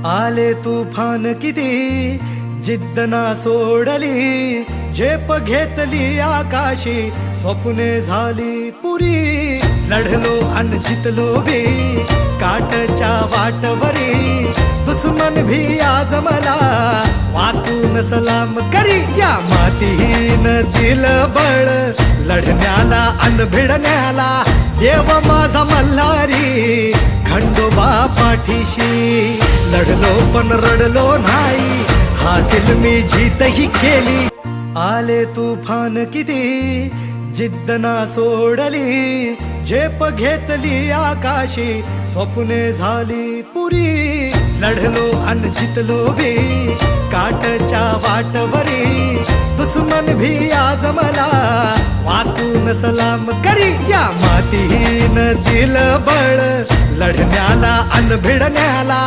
आले तुफान किती जिद्द ना सोडली, झेप घेतली आकाशी, स्वप्ने झाली पुरी. लढलो अन जितलो बी काटच्या वाटवरी, दुश्मन भी आज मला वाकून सलाम करी. या मातीहीन दिल बळ लढण्याला अन भिडण्याला, देव माझा मल्हारी खंडोबा पाठीशी. लढलो पण रडलो नाही, हासिल मी जीतही केली. आले तुफान किती जिद्द ना सोडली, झेप घेतली आकाशी, स्वप्ने झाली पुरी. लढलो अन जितलो बी काटच्या वाटवरी, दुश्मन भी आज मला वाकून सलाम करी. या मातीहीन दिल बळ लढण्याला अन भिडण्याला,